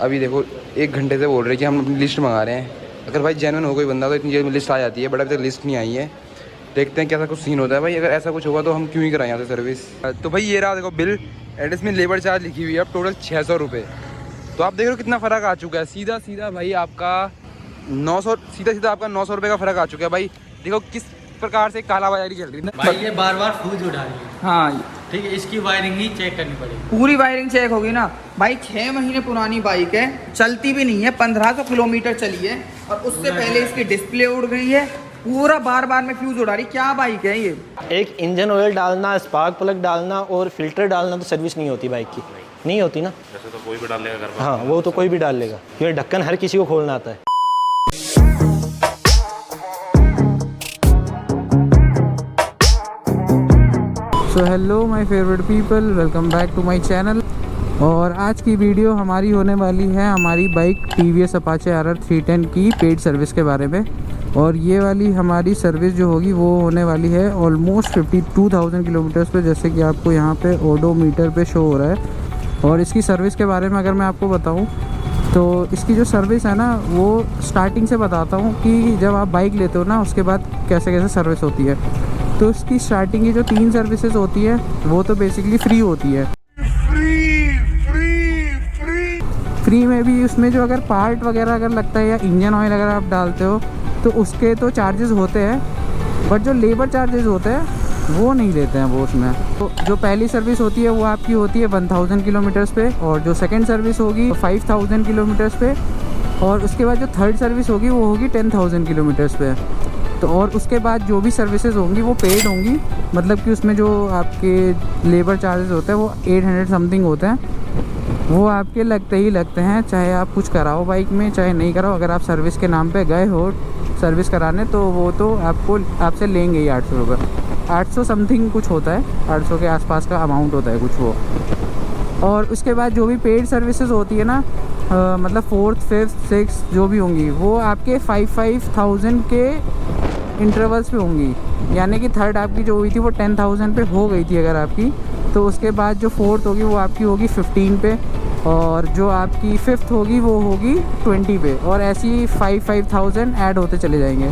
अभी देखो 1 घंटे से बोल रहे कि हम अपनी लिस्ट मंगा रहे हैं। अगर भाई जेन्युइन हो कोई बंदा तो इतनी जल्दी लिस्ट आ जाती है, बट अभी तक लिस्ट नहीं आई है। देखते हैं कैसा कुछ सीन होता है भाई। अगर ऐसा कुछ होगा तो हम क्यों ही कराएं यहाँ से सर्विस। तो भाई ये रहा देखो बिल, एड्रेस में लेबर चार्ज लिखी हुई है अब टोटल 600 रुपये। तो आप देख रहे हो कितना फ़र्क आ चुका है। सीधा सीधा भाई आपका 900, सीधा सीधा आपका 900 रुपये का फ़र्क आ चुका है भाई। देखो किस प्रकार से कालाबाजारी चल रही है भाई। ये बार बार फ्यूज उड़ा रही है। हाँ ठीक है, इसकी वायरिंग ही चेक करनी पड़ेगी। पूरी वायरिंग चेक होगी ना भाई। 6 महीने पुरानी बाइक है, चलती भी नहीं है, 1500 किलोमीटर चली है और उससे पहले इसकी डिस्प्ले उड़ गई है। पूरा बार बार में फ्यूज उड़ा रही। क्या बाइक है ये? एक इंजन ऑयल डालना, स्पार्क प्लग डालना और फिल्टर डालना तो सर्विस नहीं होती बाइक की, नहीं होती ना। वैसे तो कोई भी डाल लेगा घर पर। हाँ वो तो कोई भी डाल लेगा, क्योंकि ढक्कन हर किसी को खोलना आता है। So hello my favourite people, welcome back to my channel. और आज की वीडियो हमारी होने वाली है हमारी बाइक TVS अपाचे RR 310 की पेड सर्विस के बारे में। और ये वाली हमारी सर्विस जो होगी वो होने वाली है ऑलमोस्ट 52,000 किलोमीटर्स पे, जैसे कि आपको यहाँ पे ओडोमीटर पे शो हो रहा है। और इसकी सर्विस के बारे में अगर मैं आपको बताऊँ तो इसकी जो सर्विस है ना वो स्टार्टिंग से बताता हूँ कि जब आप बाइक लेते हो ना उसके बाद कैसे कैसे सर्विस होती है। तो इसकी स्टार्टिंग की जो 3 सर्विसेज होती है वो तो बेसिकली फ्री होती है। फ्री में भी उसमें जो अगर पार्ट वगैरह अगर लगता है या इंजन ऑयल अगर आप डालते हो तो उसके तो चार्जेस होते हैं, बट जो लेबर चार्जेस होते हैं वो नहीं लेते हैं वो उसमें। तो जो पहली सर्विस होती है वो आपकी होती है 1000 किलोमीटर्स पे, और जो सेकंड सर्विस होगी 5000 किलोमीटर्स पे, और उसके बाद जो थर्ड सर्विस होगी वो होगी 10,000 किलोमीटर्स पे। तो और उसके बाद जो भी सर्विसेज होंगी वो पेड होंगी, मतलब कि उसमें जो आपके लेबर चार्जेस होते हैं वो 800 समथिंग होते हैं, वो आपके लगते ही लगते हैं, चाहे आप कुछ कराओ बाइक में चाहे नहीं कराओ। अगर आप सर्विस के नाम पे गए हो सर्विस कराने तो वो तो आपसे लेंगे ही 800 रुपये। 800 समथिंग कुछ होता है, 800 के आसपास का अमाउंट होता है कुछ वो। और उसके बाद जो भी पेड सर्विसेज होती है ना, मतलब 4th 5th 6th जो भी होंगी वो आपके 5,000 के इंटरवल्स पे होंगी। यानी कि थर्ड आपकी जो हुई थी वो 10,000 पे हो गई थी अगर आपकी, तो उसके बाद जो 4th होगी वो आपकी होगी 15 पे, और जो आपकी 5th होगी वो होगी 20 पे, और ऐसी 5,000 ऐड होते चले जाएंगे।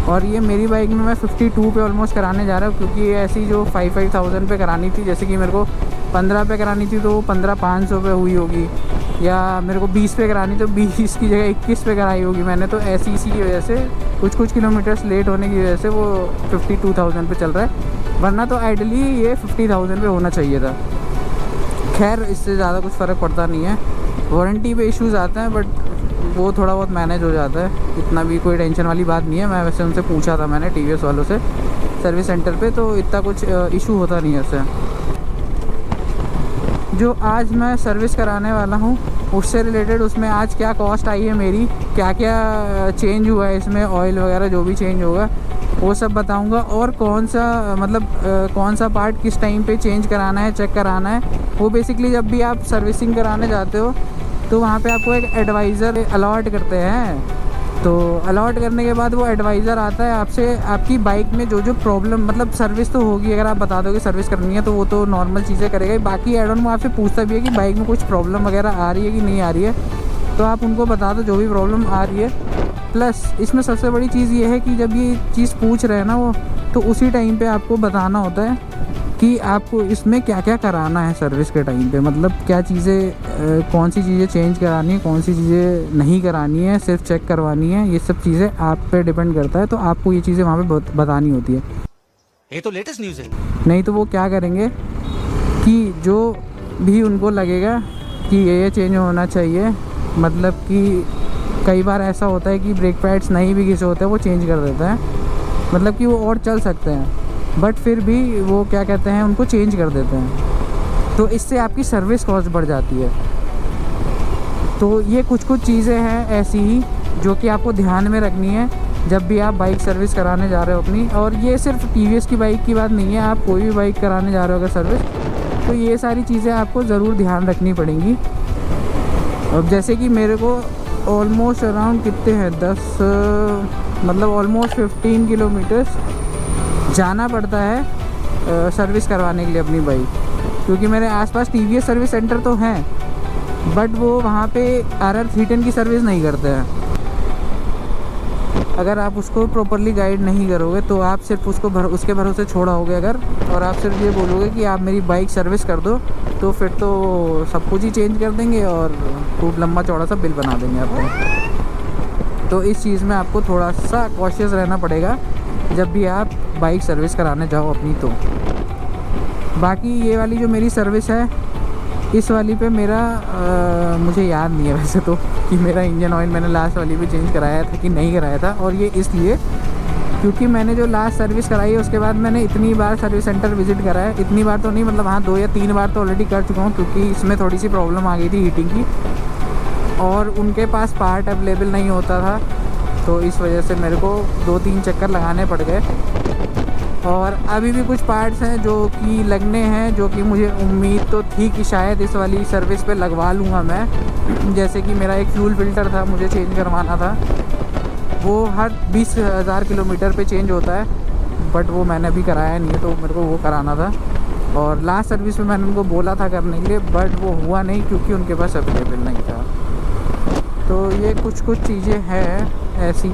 और ये मेरी बाइक में मैं 52 पे ऑलमोस्ट कराने जा रहा हूँ, क्योंकि ये ऐसी जो 5,000 पे करानी थी, जैसे कि मेरे को 15 पे करानी थी तो 15,500 पे हुई होगी, या मेरे को 20 पे करानी तो 20 की जगह 21 पे कराई होगी मैंने। तो ऐसी इसी की वजह से कुछ किलोमीटर्स लेट होने की वजह से वो 52,000 पे चल रहा है, वरना तो आइडली ये 50,000 पे होना चाहिए था। खैर इससे ज़्यादा कुछ फ़र्क पड़ता नहीं है, वारंटी पे इश्यूज़ आते हैं बट वो थोड़ा बहुत मैनेज हो जाता है, इतना भी कोई टेंशन वाली बात नहीं है। मैं वैसे उनसे पूछा था मैंने TVS वालों से सर्विस सेंटर पे, तो इतना कुछ इशू होता नहीं है उससे। जो आज मैं सर्विस कराने वाला हूँ उससे रिलेटेड, उसमें आज क्या कॉस्ट आई है मेरी, क्या क्या चेंज हुआ है इसमें, ऑयल वगैरह जो भी चेंज होगा वो सब बताऊंगा। और कौन सा पार्ट किस टाइम पे चेंज कराना है, चेक कराना है, वो बेसिकली जब भी आप सर्विसिंग कराने जाते हो तो वहाँ पे आपको एक एडवाइज़र अलॉट करते हैं। तो अलॉट करने के बाद वो एडवाइज़र आता है आपसे, आपकी बाइक में जो जो प्रॉब्लम, मतलब सर्विस तो होगी, अगर आप बता दो कि सर्विस करनी है तो वो तो नॉर्मल चीज़ें करेगा। बाकी एड ऑन वो आपसे पूछता भी है कि बाइक में कुछ प्रॉब्लम वगैरह आ रही है कि नहीं आ रही है, तो आप उनको बता दो जो भी प्रॉब्लम आ रही है। प्लस इसमें सबसे बड़ी चीज़ ये है कि जब ये चीज़ पूछ रहे हैं ना वो, तो उसी टाइम पे आपको बताना होता है कि आपको इसमें क्या क्या कराना है सर्विस के टाइम पे, मतलब क्या चीज़ें, कौन सी चीज़ें चेंज करानी है, कौन सी चीज़ें नहीं करानी है, सिर्फ चेक करवानी है। ये सब चीज़ें आप पे डिपेंड करता है, तो आपको ये चीज़ें वहाँ पे बतानी होती है। ये तो लेटेस्ट न्यूज़ है। नहीं तो वो क्या करेंगे कि जो भी उनको लगेगा कि ये चेंज होना चाहिए, मतलब कि कई बार ऐसा होता है कि ब्रेक पैड्स नहीं भी घिसे होते हैं वो चेंज कर देते हैं, मतलब कि वो और चल सकते हैं बट फिर भी वो क्या कहते हैं उनको चेंज कर देते हैं, तो इससे आपकी सर्विस कॉस्ट बढ़ जाती है। तो ये कुछ चीज़ें हैं ऐसी ही जो कि आपको ध्यान में रखनी है जब भी आप बाइक सर्विस कराने जा रहे हो अपनी। और ये सिर्फ TVS की बाइक की बात नहीं है, आप कोई भी बाइक कराने जा रहे हो अगर सर्विस, तो ये सारी चीज़ें आपको ज़रूर ध्यान रखनी पड़ेंगी। अब जैसे कि मेरे को ऑलमोस्ट अराउंड कितने हैं 10 मतलब ऑलमोस्ट 15 किलोमीटर्स जाना पड़ता है सर्विस करवाने के लिए अपनी बाइक, क्योंकि मेरे आसपास TVS सर्विस सेंटर तो हैं बट वो वहाँ पे RR310 की सर्विस नहीं करते हैं। अगर आप उसको प्रॉपरली गाइड नहीं करोगे तो आप सिर्फ उसको उसके भरोसे छोड़ोगे अगर, और आप सिर्फ ये बोलोगे कि आप मेरी बाइक सर्विस कर दो, तो फिर तो सब कुछ ही चेंज कर देंगे और खूब लंबा चौड़ा सा बिल बना देंगे आपको। तो इस चीज़ में आपको थोड़ा सा कॉशियस रहना पड़ेगा जब भी आप बाइक सर्विस कराने जाओ अपनी। तो बाकी ये वाली जो मेरी सर्विस है, इस वाली पे मेरा मुझे याद नहीं है वैसे तो कि मेरा इंजन ऑयल मैंने लास्ट वाली पे चेंज कराया था कि नहीं कराया था। और ये इसलिए क्योंकि मैंने जो लास्ट सर्विस कराई है उसके बाद मैंने इतनी बार सर्विस सेंटर विज़िट करा है, इतनी बार तो नहीं, मतलब हाँ 2 या 3 बार तो ऑलरेडी कर चुका हूँ, क्योंकि इसमें थोड़ी सी प्रॉब्लम आ गई थी हीटिंग की और उनके पास पार्ट अवेलेबल नहीं होता था। तो इस वजह से मेरे को 2-3 चक्कर लगाने पड़ गए। और अभी भी कुछ पार्ट्स हैं जो कि लगने हैं, जो कि मुझे उम्मीद तो थी कि शायद इस वाली सर्विस पे लगवा लूँगा मैं। जैसे कि मेरा एक फ्यूल फ़िल्टर था, मुझे चेंज करवाना था, वो हर 20,000 किलोमीटर पे चेंज होता है, बट वो मैंने अभी कराया नहीं है, तो मेरे को वो कराना था। और लास्ट सर्विस में मैंने उनको बोला था करने के लिए, बट वो हुआ नहीं क्योंकि उनके पास अवेलेबल नहीं था। तो ये कुछ चीज़ें हैं ऐसी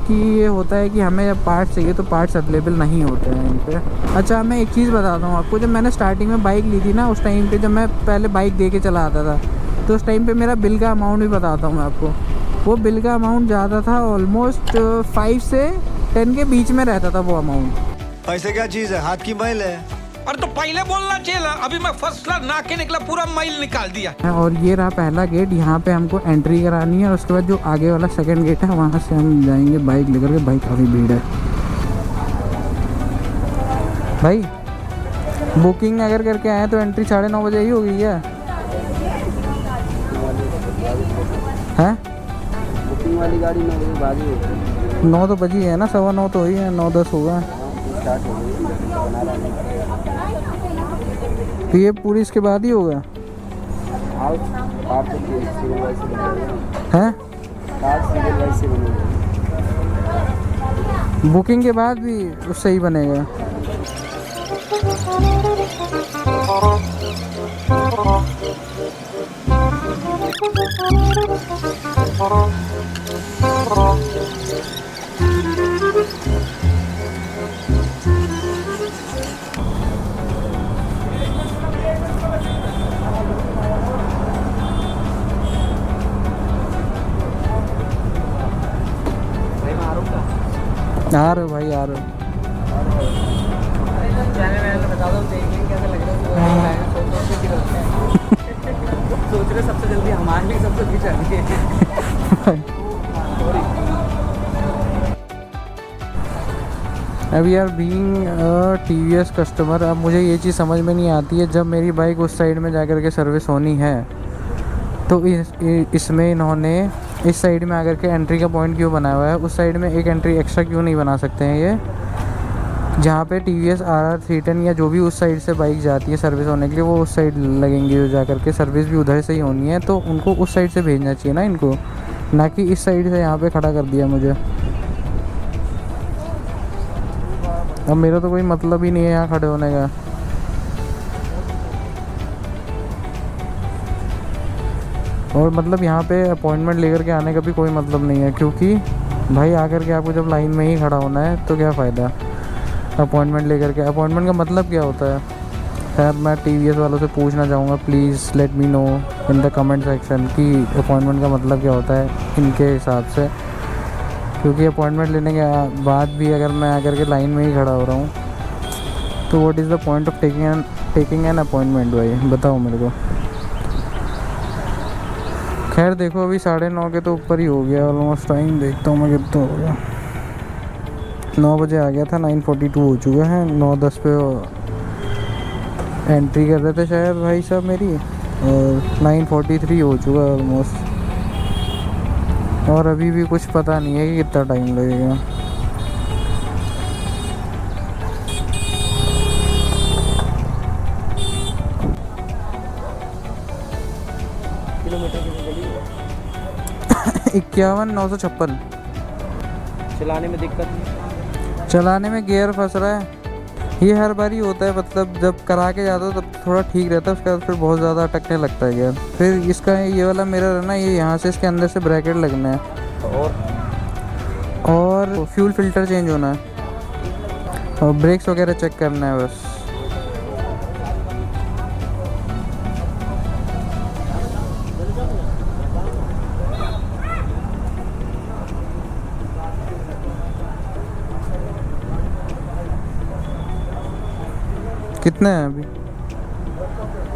कि ये होता है कि हमें जब पार्ट्स चाहिए तो पार्ट्स अवेलेबल नहीं होते हैं इन पे। अच्छा, मैं एक चीज़ बताता हूँ आपको, जब मैंने स्टार्टिंग में बाइक ली थी ना, उस टाइम पे जब मैं पहले बाइक दे के चला आता था, तो उस टाइम पे मेरा बिल का अमाउंट भी बताता हूँ मैं आपको। वो बिल का अमाउंट ज़्यादा था, ऑलमोस्ट 5 से 10 के बीच में रहता था वो अमाउंट। पैसे क्या चीज़ है, हाथ की मैल है। और तो पहले बोलना चाहिए ना, अभी मैं फर्स्ट क्लास ना के निकला, पूरा माइल निकाल दिया। और ये रहा पहला गेट, यहाँ पे हमको एंट्री करानी है और उसके बाद जो आगे वाला सेकंड गेट है वहाँ से हम जाएंगे बाइक लेकर के। बाइक काफ़ी भीड़ है भाई। बुकिंग अगर करके आए तो एंट्री 9:30 बजे ही हो गई है। हैं? बुकिंग वाली गाड़ी 9 बजे बाद ही होगी। 9 तो बजी है ना, 9:15 तो ही है, 9:10 होगा। स्टार्ट हो गई, बना रहा नहीं। तो ये पूरी इसके बाद ही होगा आप तो सीरियल वाइज से बनेगा। हैं? कार्ड सीरियल वाइज से बनेगा। बुकिंग के बाद भी उससे ही बनेगा। आ रहे हो भाई, आ रहे हो। सोच रहे सबसे जल्दी हमारे लिए सबसे पीछे अब यार बीइंग TVS कस्टमर, अब मुझे ये चीज़ समझ में नहीं आती है, जब मेरी बाइक उस साइड में जाकर के सर्विस होनी है तो इसमें इन्होंने इस साइड में आकर के एंट्री का पॉइंट क्यों बनाया हुआ है? उस साइड में एक एंट्री एक्स्ट्रा क्यों नहीं बना सकते हैं ये, जहाँ पे TVS RR310 या जो भी उस साइड से बाइक जाती है सर्विस होने के लिए, वो उस साइड लगेंगे जो जा करके सर्विस भी उधर से ही होनी है, तो उनको उस साइड से भेजना चाहिए ना इनको, ना कि इस साइड से यहाँ पे खड़ा कर दिया मुझे। अब मेरा तो कोई मतलब ही नहीं है यहाँ खड़े होने का। और मतलब यहाँ पे अपॉइंटमेंट लेकर के आने का भी कोई मतलब नहीं है, क्योंकि भाई आकर के आपको जब लाइन में ही खड़ा होना है तो क्या फ़ायदा अपॉइंटमेंट लेकर के। अपॉइंटमेंट का मतलब क्या होता है? खैर मैं TVS वालों से पूछना चाहूँगा, please let me know in the comment section कि अपॉइंटमेंट का मतलब क्या होता है इनके हिसाब से, क्योंकि अपॉइंटमेंट लेने के बाद भी अगर मैं आकर के लाइन में ही खड़ा हो रहा हूँ तो what is the point of taking an appointment भाई, बताओ मेरे को। खैर देखो अभी 9:30 के तो ऊपर ही हो गया ऑलमोस्ट, टाइम देखता हूँ मैं कितना हो गया। 9 बजे आ गया था, 9:42 हो चुका है। 9:10 पे एंट्री कर रहे थे शायद भाई साहब मेरी, और 9:43 हो चुका है ऑलमोस्ट, और अभी भी कुछ पता नहीं है कि कितना टाइम लगेगा। किलोमीटर की गली है। 51,956। चलाने में दिक्कत नहीं, चलाने में गियर फंस रहा है। ये हर बार ही होता है, मतलब जब करा के जाता हो तब थोड़ा ठीक रहता है, उसके बाद फिर बहुत ज़्यादा अटकने लगता है यार। फिर इसका ये वाला मिरर है ना, ये यहाँ से इसके अंदर से ब्रैकेट लगना है और फ्यूल फिल्टर चेंज होना है और ब्रेक्स वगैरह चेक करना है बस। कितना है अभी?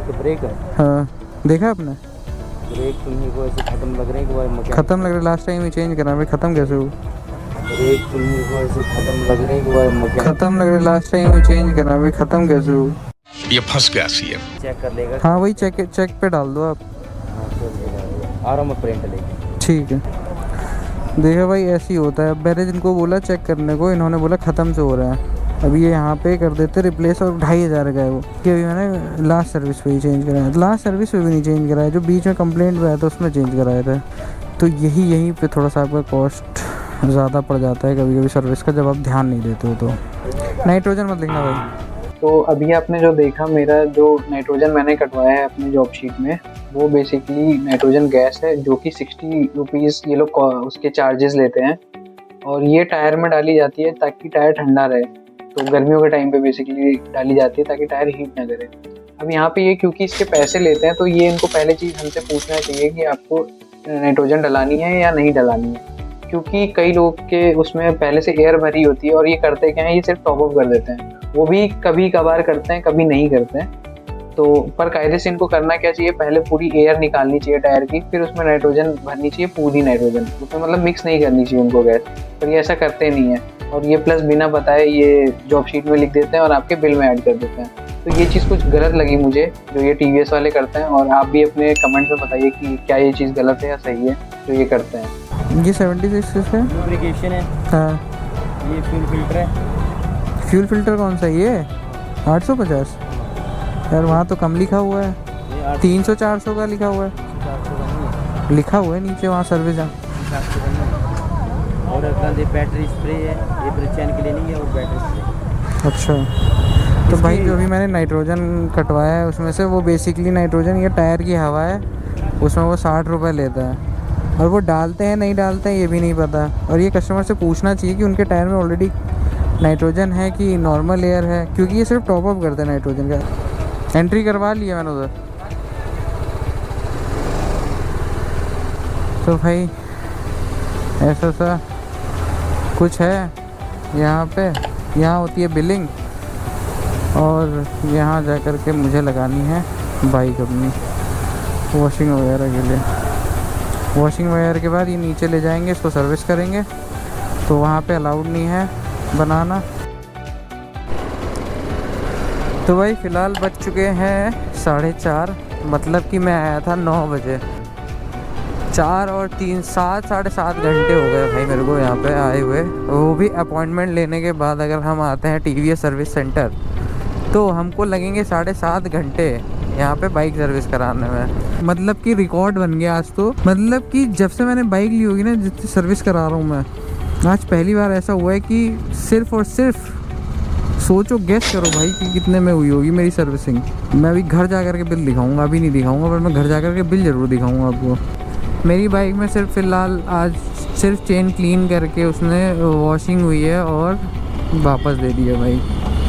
तो ब्रेक है, हाँ देखा आपने? ब्रेक तुम्हें को ऐसे खत्म लग रहे हैं कि वो मैकेनिक ख़त्म लग रहा है, लास्ट टाइम ही चेंज करा भाई, ख़त्म कैसे हुआ? ब्रेक तुम्हें को ऐसे खत्म लग रहे हैं कि वो मैकेनिक ख़त्म लग रहा है, लास्ट टाइम ही चेंज करा भाई, ख़त्म कैसे हुआ? ये फंस गया सीएम। चेक कर लेगा। हाँ वही चेक पे डाल दो आप। हाँ, चल लेगा। आ रहा हूँ मैं प्रिंट लेके। ठीक है, देखो भाई ऐसे ही होता है। मैंने जिनको बोला चेक करने को, इन्होंने बोला ख़त्म से हो रहा है। अभी ये यहाँ पे कर देते रिप्लेस और 2500 का है वो, कि अभी मैंने लास्ट सर्विस पे ही चेंज कराया। लास्ट सर्विस पे भी नहीं चेंज कराया, जो बीच में कंप्लेंट आया था उसमें चेंज कराया था। तो यहीं पे थोड़ा सा आपका कॉस्ट ज़्यादा पड़ जाता है कभी कभी सर्विस का, जब आप ध्यान नहीं देते हो तो। नाइट्रोजन मत लिखना भाई। तो अभी आपने जो देखा, मेरा जो नाइट्रोजन मैंने कटवाया है अपनी जॉब शीट में, वो बेसिकली नाइट्रोजन गैस है, जो कि 60 रुपीज़ ये लोग उसके चार्जेस लेते हैं। और ये टायर में डाली जाती है ताकि टायर ठंडा रहे। तो गर्मियों के टाइम पे बेसिकली डाली जाती है ताकि टायर हीट ना करे। अब यहाँ पे ये क्योंकि इसके पैसे लेते हैं, तो ये इनको पहले चीज़ हमसे पूछना चाहिए कि आपको नाइट्रोजन डलानी है या नहीं डलानी है, क्योंकि कई लोग के उसमें पहले से एयर भरी होती है और ये करते क्या है, ये सिर्फ टॉप अप कर देते हैं। वो भी कभी कभार करते हैं, कभी नहीं करते हैं। तो पर कायदे से इनको करना क्या चाहिए, पहले पूरी एयर निकालनी चाहिए टायर की, फिर उसमें नाइट्रोजन भरनी चाहिए, पूरी नाइट्रोजन, उसमें मतलब मिक्स नहीं करनी चाहिए उनको गैस। पर ये ऐसा करते नहीं है, और ये प्लस बिना बताए ये जॉब शीट में लिख देते हैं और आपके बिल में ऐड कर देते हैं। तो ये चीज़ कुछ गलत लगी मुझे, जो ये TVS वाले करते हैं। और आप भी अपने कमेंट में बताइए कि क्या ये चीज़ गलत है या सही है जो ये करते हैं। ये 76 है, लुब्रिकेशन है। हाँ ये फ्यूल फिल्टर है। फ्यूल फिल्टर कौन सा है ये? 850 यार, वहाँ तो कम लिखा हुआ है, 300-400 का लिखा हुआ है, लिखा हुआ है नीचे वहाँ सर्विस है। और अपना ये बैटरी स्प्रे है, ये ब्रेचैन के लिए नहीं है, और बैटरी स्प्रे। अच्छा, तो भाई जो भी मैंने नाइट्रोजन कटवाया है उसमें से, वो बेसिकली नाइट्रोजन ये टायर की हवा है, उसमें वो 60 रुपये लेता है। और वो डालते हैं नहीं डालते हैं ये भी नहीं पता। और ये कस्टमर से पूछना चाहिए कि उनके टायर में ऑलरेडी नाइट्रोजन है कि नॉर्मल एयर है, क्योंकि ये सिर्फ टॉप अप करते हैं नाइट्रोजन का। एंट्री करवा लिया मैंने उधर। तो भाई ऐसा सा कुछ है यहाँ पे। यहाँ होती है बिलिंग, और यहाँ जा कर के मुझे लगानी है बाइक अपनी वॉशिंग वगैरह के लिए। वॉशिंग वगैरह के बाद ये नीचे ले जाएंगे, इसको सर्विस करेंगे। तो वहाँ पे अलाउड नहीं है बनाना। तो भाई फ़िलहाल बज चुके हैं 4:30, मतलब कि मैं आया था 9 बजे। 4 और 3 7 साढ़े 7 घंटे हो गए भाई मेरे को यहाँ पे आए हुए। वो भी अपॉइंटमेंट लेने के बाद अगर हम आते हैं TVS सर्विस सेंटर, तो हमको लगेंगे 7.5 घंटे यहाँ पे बाइक सर्विस कराने में। मतलब कि रिकॉर्ड बन गया आज तो। मतलब कि जब से मैंने बाइक ली होगी ना, जितनी सर्विस करा रहा हूँ मैं, आज पहली बार ऐसा हुआ है कि सिर्फ और सिर्फ सोचो, गेस करो भाई कि कितने में हुई होगी मेरी सर्विसिंग। मैं अभी घर जा कर के बिल दिखाऊंगा, अभी नहीं दिखाऊंगा, पर मैं घर जा कर के बिल ज़रूर दिखाऊंगा आपको। मेरी बाइक में सिर्फ फ़िलहाल आज सिर्फ चेन क्लीन करके उसने वॉशिंग हुई है और वापस दे दी है भाई।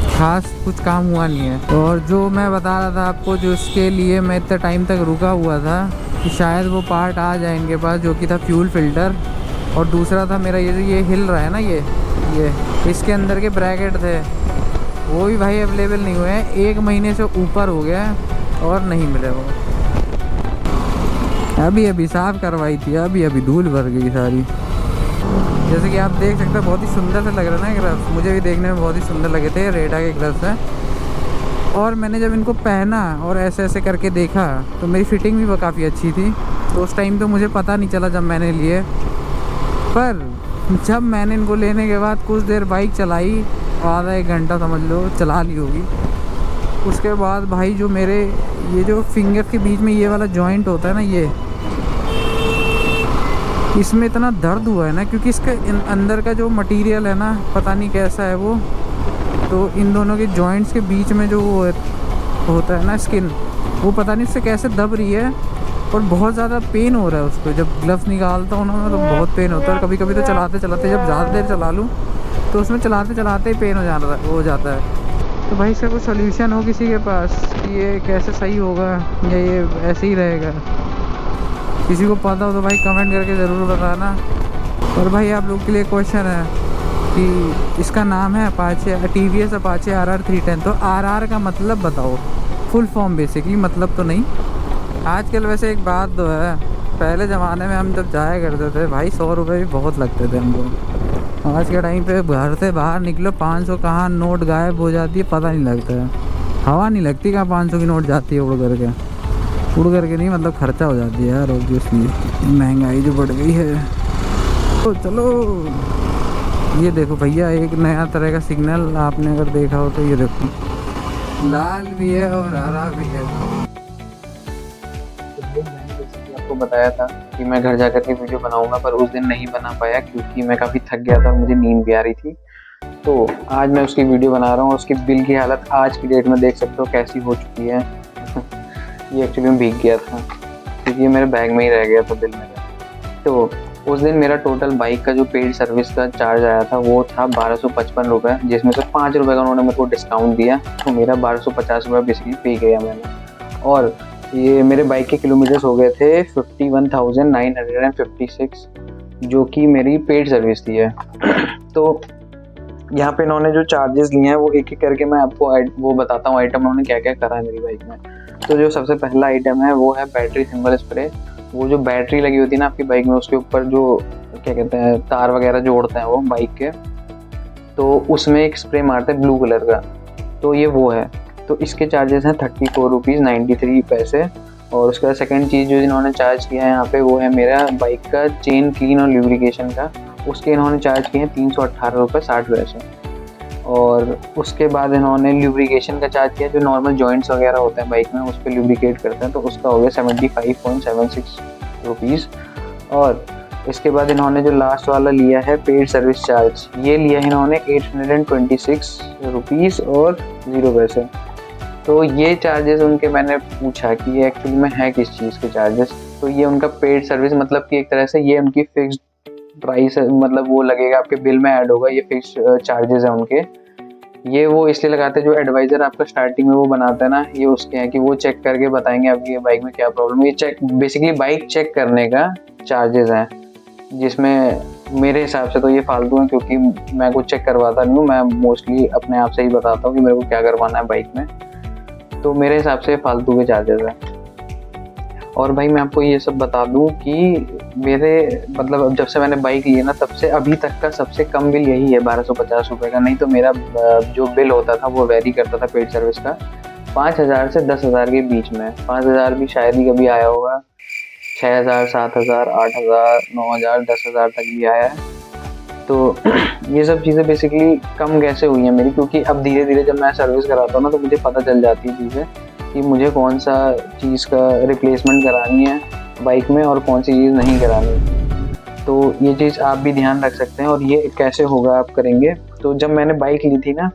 खास कुछ काम हुआ नहीं है। और जो मैं बता रहा था आपको, जो उसके लिए मैं इतना टाइम तक रुका हुआ था कि शायद वो पार्ट आ जाए इनके पास, जो कि था फ्यूल फिल्टर। और दूसरा था मेरा ये हिल रहा है ना, ये इसके अंदर के ब्रैकेट थे, वो भी भाई अवेलेबल नहीं हुए हैं। 1 महीने से ऊपर हो गया और नहीं मिले वो। अभी साफ़ करवाई थी, अभी धूल भर गई सारी। जैसे कि आप देख सकते हैं, बहुत ही सुंदर से लग रहा है ना ग्लव्स। मुझे भी देखने में बहुत ही सुंदर लगे थे, रेटा के ग्लव्स हैं। और मैंने जब इनको पहना और ऐसे करके देखा, तो मेरी फिटिंग भी काफ़ी अच्छी थी। तो उस टाइम तो मुझे पता नहीं चला जब मैंने लिए, पर जब मैंने इनको लेने के बाद कुछ देर बाइक चलाई, आधा 1 घंटा समझ लो चला ली होगी, उसके बाद भाई जो मेरे ये जो फिंगर के बीच में ये वाला जॉइंट होता है ना, ये इसमें इतना दर्द हुआ है ना, क्योंकि इसका अंदर का जो मटेरियल है ना, पता नहीं कैसा है वो, तो इन दोनों के जॉइंट्स के बीच में जो वो होता है ना स्किन, वो पता नहीं उससे कैसे दब रही है और बहुत ज़्यादा पेन हो रहा है उसको। जब ग्लव्स निकालता हूँ ना मैं तो बहुत पेन होता है, और कभी कभी तो चलाते चलाते जब ज़्यादा देर चला लूँ तो उसमें चलाते चलाते ही पेन हो जाता है। तो भाई इसका कोई सोल्यूशन हो किसी के पास कि ये कैसे सही होगा या ये ऐसे ही रहेगा? किसी को पता हो तो भाई कमेंट करके ज़रूर बताना। और भाई आप लोग के लिए क्वेश्चन है कि इसका नाम है अपाचे TVS अपाचे RR 310, तो RR का मतलब बताओ, फुल फॉर्म बेसिकली, मतलब तो नहीं। आजकल वैसे एक बात तो है, पहले ज़माने में हम जब जाया करते थे भाई 100 रुपये भी बहुत लगते थे हमको। आज के टाइम पे घर से बाहर निकलो 500 कहाँ नोट गायब हो जाती है पता नहीं लगता है, हवा नहीं लगती कहाँ 500 की नोट जाती है उड़ करके नहीं, मतलब खर्चा हो जाती है यार ऑब्वियसली, महंगाई जो बढ़ गई है। तो चलो ये देखो भैया एक नया तरह का सिग्नल आपने अगर देखा हो तो ये देखो, लाल भी है और हरा भी है। आपको बताया था कि मैं घर जाकर के वीडियो बनाऊंगा, पर उस दिन नहीं बना पाया क्योंकि मैं काफ़ी थक गया था और मुझे नींद भी आ रही थी। तो आज मैं उसकी वीडियो बना रहा हूँ। उसकी बिल की हालत आज की डेट में देख सकते हो कैसी हो चुकी है। ये एक्चुअली में भीग गया था क्योंकि ये मेरे बैग में ही रह गया था बिल मेरा। तो उस दिन मेरा टोटल बाइक का जो पेड सर्विस का चार्ज आया था वो था 1255 रुपये, जिसमें से 5 रुपये का उन्होंने मेरे को डिस्काउंट दिया, तो मेरा 1250 रुपये बेसिकली पे किया मैंने। और ये मेरे बाइक के किलोमीटर्स हो गए थे 51,956, जो कि मेरी पेड सर्विस थी है। तो यहाँ पे इन्होंने जो चार्जेस लिए हैं वो एक एक करके मैं आपको वो बताता हूँ आइटम उन्होंने क्या क्या करा है मेरी बाइक में। तो जो सबसे पहला आइटम है वो है बैटरी सिंबल स्प्रे। वो जो बैटरी लगी होती है ना आपकी बाइक में, उसके ऊपर जो क्या कहते हैं तार वगैरह जोड़ते हैं वो बाइक के, तो उसमें एक स्प्रे मारते हैं ब्लू कलर का, तो ये वो है। तो इसके चार्जेस हैं 34.93 रुपीज़। और उसका सेकंड चीज़ जो इन्होंने चार्ज किया है यहाँ पे वो है मेरा बाइक का चेन क्लीन और ल्यूब्रिकेशन का, उसके इन्होंने चार्ज किए हैं 318.60 रुपये। और उसके बाद इन्होंने ल्यूब्रिकेशन का चार्ज किया, जो नॉर्मल जॉइंट्स वगैरह होते हैं बाइक में उस पर ल्यूब्रिकेट करते हैं, तो उसका हो गया 75.76 रुपीज़। और इसके बाद इन्होंने जो लास्ट वाला लिया है पेड सर्विस चार्ज, ये लिया है इन्होंने 826 रुपीज़ और 0 पैसे। तो ये चार्जेस उनके मैंने पूछा कि ये एक्चुअली में है किस चीज़ के चार्जेस, तो ये उनका पेड सर्विस मतलब कि एक तरह से ये उनकी फिक्स्ड प्राइस है, मतलब वो लगेगा आपके बिल में ऐड होगा, ये फिक्स चार्जेस हैं उनके। ये वो इसलिए लगाते हैं, जो एडवाइज़र आपका स्टार्टिंग में वो बनाता है ना, ये उसके हैं कि वो चेक करके बताएंगे आपकी बाइक में क्या प्रॉब्लम है। ये चेक बेसिकली बाइक चेक करने का चार्जेस हैं, जिसमें मेरे हिसाब से तो ये फालतू है क्योंकि मैं कुछ चेक करवाता नहीं हूँ, मैं मोस्टली अपने आप से ही बताता हूँ कि मेरे को क्या करवाना है बाइक में, तो मेरे हिसाब से फालतू के चार्जेस हैं। और भाई मैं आपको ये सब बता दूं कि मेरे मतलब जब से मैंने बाइक ली है ना तब से अभी तक का सबसे कम बिल यही है 1250 रुपये का। नहीं तो मेरा जो बिल होता था वो वेरी करता था पेड सर्विस का 5,000 से 10,000 के बीच में। 5,000 भी शायद ही कभी आया होगा, 6,000, 7,000, 8,000, 9,000, 10,000 तक भी आया है। तो ये सब चीज़ें बेसिकली कम कैसे हुई हैं मेरी, क्योंकि अब धीरे धीरे जब मैं सर्विस कराता हूँ ना तो मुझे पता चल जाती है चीज़ें कि मुझे कौन सा चीज़ का रिप्लेसमेंट करानी है बाइक में और कौन सी चीज़ नहीं करानी। तो ये चीज़ आप भी ध्यान रख सकते हैं। और ये कैसे होगा आप करेंगे, तो जब मैंने बाइक ली थी ना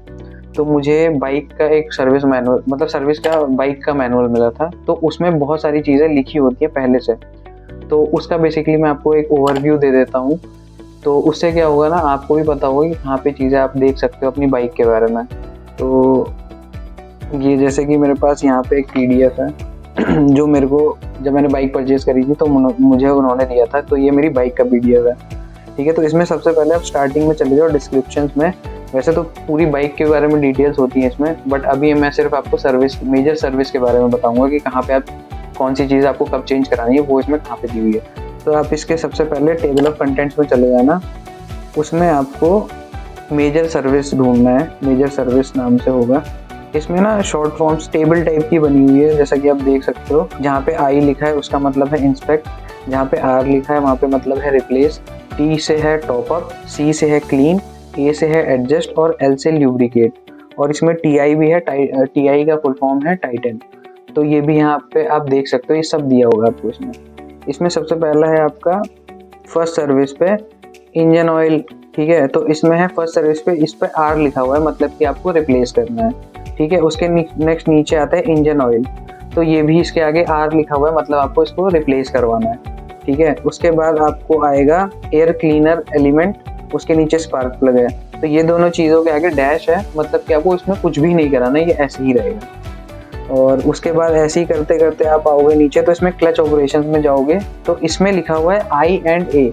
तो मुझे बाइक का एक सर्विस मैनुअल, मतलब सर्विस का बाइक का मैनुअल मिला था, तो उसमें बहुत सारी चीज़ें लिखी होती है पहले से। तो उसका बेसिकली मैं आपको एक ओवरव्यू दे देता हूँ, तो उससे क्या होगा ना आपको भी पता होगा कि कहाँ पे चीज़ें आप देख सकते हो अपनी बाइक के बारे में। तो ये जैसे कि मेरे पास यहाँ पे एक PDF है जो मेरे को जब मैंने बाइक परचेज़ करी थी तो मुझे उन्होंने दिया था, तो ये मेरी बाइक का PDF है, ठीक है। तो इसमें सबसे पहले आप स्टार्टिंग में चले जाओ डिस्क्रिप्शन में। वैसे तो पूरी बाइक के बारे में डिटेल्स होती हैं इसमें, बट अभी मैं सिर्फ आपको सर्विस, मेजर सर्विस के बारे में बताऊँगा कि कहाँ पर आप कौन सी चीज़ आपको कब चेंज करानी है, वो इसमें कहाँ पर दी हुई है। तो आप इसके सबसे पहले टेबल ऑफ कंटेंट्स में चले जाना, उसमें आपको मेजर सर्विस ढूंढना है, मेजर सर्विस नाम से होगा। इसमें ना शॉर्ट फॉर्म्स टेबल टाइप की बनी हुई है, जैसा कि आप देख सकते हो। जहाँ पे I लिखा है उसका मतलब है इंस्पेक्ट, जहाँ पे R लिखा है वहाँ पे मतलब है रिप्लेस, T से है टॉप अप, C से है क्लीन, A से है एडजस्ट और L से ल्यूब्रिकेट। और इसमें TI भी है, TI का फुल फॉर्म है टाइटन। तो ये भी यहाँ पे आप देख सकते हो, ये सब दिया होगा आपको इसमें। इसमें सबसे पहला है आपका फर्स्ट सर्विस पे इंजन ऑयल ठीक है। तो इसमें है फर्स्ट सर्विस पे, इस पे R लिखा हुआ है, मतलब कि आपको रिप्लेस करना है, ठीक है। उसके नेक्स्ट नीचे आता है इंजन ऑयल, तो ये भी इसके आगे R लिखा हुआ है, मतलब आपको इसको रिप्लेस करवाना है, ठीक है। उसके बाद आपको आएगा एयर क्लीनर एलिमेंट, उसके नीचे स्पार्क प्लग है। तो ये दोनों चीज़ों के आगे डैश है, मतलब कि आपको इसमें कुछ भी नहीं कराना है, ये ऐसे ही रहेगा। और उसके बाद ऐसे ही करते करते आप आओगे नीचे, तो इसमें क्लच ऑपरेशंस में जाओगे, तो इसमें लिखा हुआ है I&A।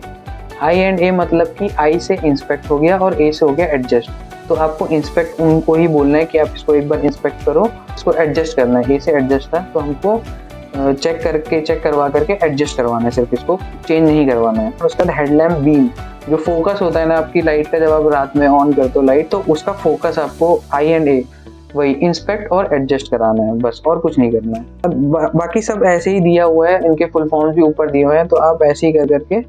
I&A मतलब कि I से इंस्पेक्ट हो गया और A से हो गया एडजस्ट। तो आपको इंस्पेक्ट उनको ही बोलना है कि आप इसको एक बार इंस्पेक्ट करो, इसको एडजस्ट करना है। A से एडजस्ट था, तो हमको चेक करवा करके एडजस्ट करवाना है, सिर्फ इसको चेंज नहीं करवाना है। और उसके बाद हेडलैम्प बीम, जो फोकस होता है ना आपकी लाइट का, जब आप रात में ऑन करते हो लाइट, तो उसका फोकस आपको I&A वही इंस्पेक्ट और एडजस्ट कराना है, बस, और कुछ नहीं करना है। अब बाकी सब ऐसे ही दिया हुआ है, इनके फुल फॉर्म्स भी ऊपर दिए हुए हैं, तो आप ऐसे ही कर करके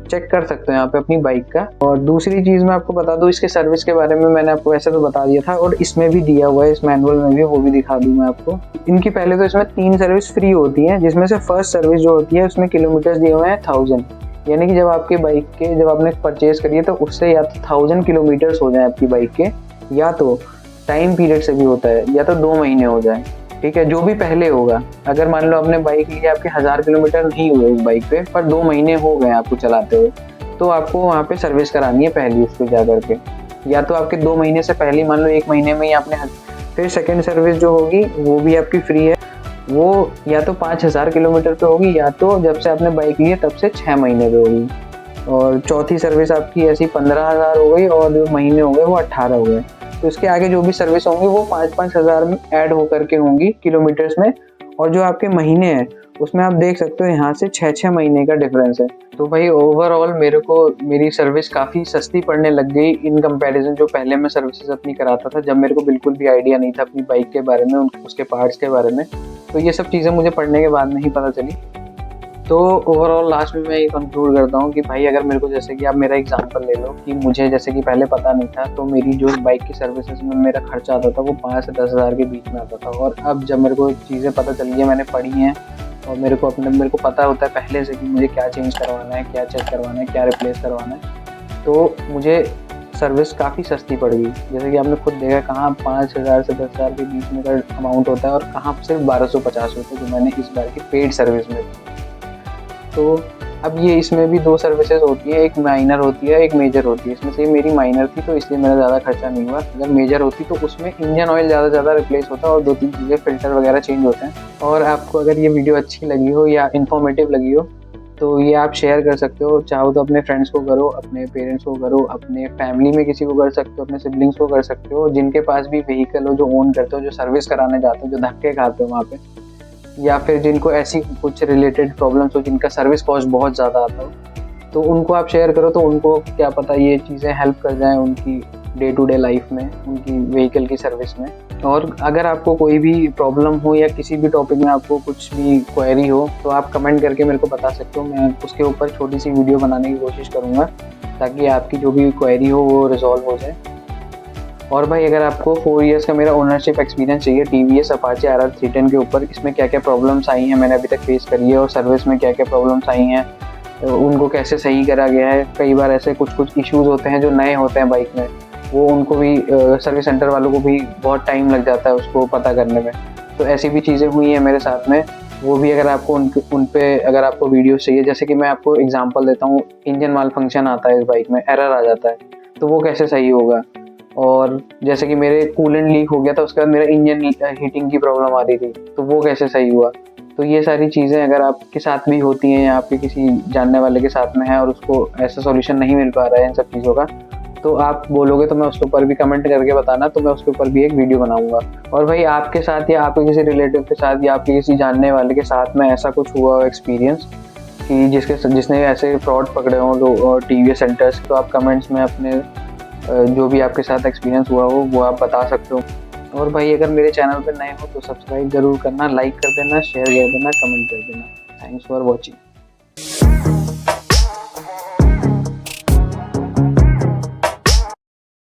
चेक कर सकते हो यहाँ पे अपनी बाइक का। और दूसरी चीज़ मैं आपको बता दूँ, इसके सर्विस के बारे में मैंने आपको वैसे तो बता दिया था, और इसमें भी दिया हुआ है, इस मैनुअल में भी, वो भी दिखा दूँ मैं आपको। इनकी पहले तो इसमें 3 सर्विस फ्री होती हैं, जिसमें से फर्स्ट सर्विस जो होती है उसमें किलोमीटर्स दिए हुए हैं 1000, यानी कि जब आपकी बाइक के, जब आपने परचेज करी है तो उससे या तो 1000 किलोमीटर्स हो जाए आपकी बाइक के, या तो टाइम पीरियड से भी होता है, या तो 2 महीने हो जाए, ठीक है, जो भी पहले होगा। अगर मान लो आपने बाइक ली, आपके 1000 किलोमीटर नहीं हुए उस बाइक पे, पर 2 महीने हो गए आपको चलाते हुए, तो आपको वहाँ पे सर्विस करानी है पहली, उस पर जा करके। या तो आपके 2 महीने से पहले, मान लो 1 महीने में ही आपने, फिर सेकेंड सर्विस जो होगी वो भी आपकी फ्री है, वो या तो 5000 किलोमीटर पे होगी, या तो जब से आपने बाइक ली है तब से 6 महीने पे होगी। और चौथी सर्विस आपकी ऐसी 15000 हो गई, और जो महीने हो गए वो 18 हो गए। तो इसके आगे जो भी सर्विस होंगी वो 5-5 हज़ार में ऐड होकर के होंगी किलोमीटर्स में। और जो आपके महीने हैं उसमें आप देख सकते हो यहाँ से 6-6 महीने का डिफरेंस है। तो भाई ओवरऑल मेरे को मेरी सर्विस काफ़ी सस्ती पड़ने लग गई इन कंपैरिजन जो पहले मैं सर्विसेज अपनी कराता था, जब मेरे को बिल्कुल भी आइडिया नहीं था अपनी बाइक के बारे में, उसके पार्ट्स के बारे में। तो ये सब चीज़ें मुझे पढ़ने के बाद में ही पता चली। तो ओवरऑल लास्ट में मैं ये कंक्लूड करता हूँ कि भाई अगर मेरे को, जैसे कि आप मेरा एग्जांपल ले लो कि मुझे जैसे कि पहले पता नहीं था, तो मेरी जो बाइक की सर्विसेज में मेरा खर्चा आता था वो 5 से 10 हज़ार के बीच में आता था। और अब जब मेरे को चीज़ें पता चल गई है, मैंने पढ़ी हैं, और मेरे को पता होता है पहले से कि मुझे क्या चेंज करवाना है, क्या चेक करवाना है, क्या रिप्लेस करवाना है, तो मुझे सर्विस काफ़ी सस्ती पड़ गई। जैसे कि आपने खुद देखा, कहाँ 5000 से 10,000 के बीच में का अमाउंट होता है, और कहाँ सिर्फ 1250 रुपये जो मैंने इस बार की पेड सर्विस में। तो अब ये इसमें भी 2 सर्विसेज होती है, एक माइनर होती है, एक मेजर होती है। इसमें से मेरी माइनर थी, तो इसलिए मेरा ज़्यादा खर्चा नहीं हुआ। अगर मेजर होती तो उसमें इंजन ऑयल ज़्यादा रिप्लेस होता, और 2-3 चीज़ें, फिल्टर वगैरह चेंज होते हैं। और आपको अगर ये वीडियो अच्छी लगी हो या इन्फॉर्मेटिव लगी हो, तो ये आप शेयर कर सकते हो। चाहो तो अपने फ्रेंड्स को करो, अपने पेरेंट्स को करो, अपने फैमिली में किसी को कर सकते हो, अपने सिबलिंग्स को कर सकते हो, जिनके पास भी व्हीकल हो, जो ओन करते हो, जो सर्विस कराने जाते हो, जो धक्के खाते हो वहाँ पे, या फिर जिनको ऐसी कुछ रिलेटेड प्रॉब्लम्स हो, जिनका सर्विस कॉस्ट बहुत ज़्यादा आता हो, तो उनको आप शेयर करो। तो उनको क्या पता ये चीज़ें हेल्प कर जाएँ उनकी डे टू डे लाइफ में, उनकी व्हीकल की सर्विस में। और अगर आपको कोई भी प्रॉब्लम हो या किसी भी टॉपिक में आपको कुछ भी क्वेरी हो, तो आप कमेंट करके मेरे को बता सकते हो। मैं उसके ऊपर छोटी सी वीडियो बनाने की कोशिश करूँगा, ताकि आपकी जो भी क्वेरी हो वो रिजॉल्व हो जाए। और भाई अगर आपको 4 इयर्स का मेरा ओनरशिप एक्सपीरियंस चाहिए TVS अपाचे RR 310 के ऊपर, इसमें क्या क्या प्रॉब्लम्स आई हैं मैंने अभी तक फेस करी है, और सर्विस में क्या क्या प्रॉब्लम्स आई हैं, तो उनको कैसे सही करा गया है। कई बार ऐसे कुछ इश्यूज़ होते हैं जो नए होते हैं बाइक में, वो उनको भी सर्विस सेंटर वालों को भी बहुत टाइम लग जाता है उसको पता करने में। तो ऐसी भी चीज़ें हुई हैं मेरे साथ में, वो भी अगर आपको उन पे अगर आपको वीडियो चाहिए, जैसे कि मैं आपको एग्जांपल देता हूँ, इंजन माल फंक्शन आता है इस बाइक में, एरर आ जाता है, तो वो कैसे सही होगा। और जैसे कि मेरे कूलेंट लीक हो गया था, उसके बाद मेरा इंजन हीटिंग की प्रॉब्लम आ रही थी, तो वो कैसे सही हुआ। तो ये सारी चीज़ें अगर आपके साथ भी होती हैं, या आपके किसी जानने वाले के साथ में है और उसको ऐसा सॉल्यूशन नहीं मिल पा रहा है इन सब चीज़ों का, तो आप बोलोगे तो मैं उसके ऊपर भी कमेंट करके बताना, तो मैं उसके ऊपर भी एक वीडियो बनाऊंगा। और भाई आपके साथ या आपके किसी रिलेटिव के साथ या आपके किसी जानने वाले के साथ में ऐसा कुछ हुआ हो एक्सपीरियंस कि जिसने ऐसे फ्रॉड पकड़े हों TVS सेंटर्स, तो आप कमेंट्स में अपने जो भी आपके साथ एक्सपीरियंस हुआ हो वो आप बता सकते हो। और भाई अगर मेरे चैनल पर नए हो तो सब्सक्राइब ज़रूर करना, लाइक कर देना, शेयर कर देना, कमेंट कर देना। Thanks for watching.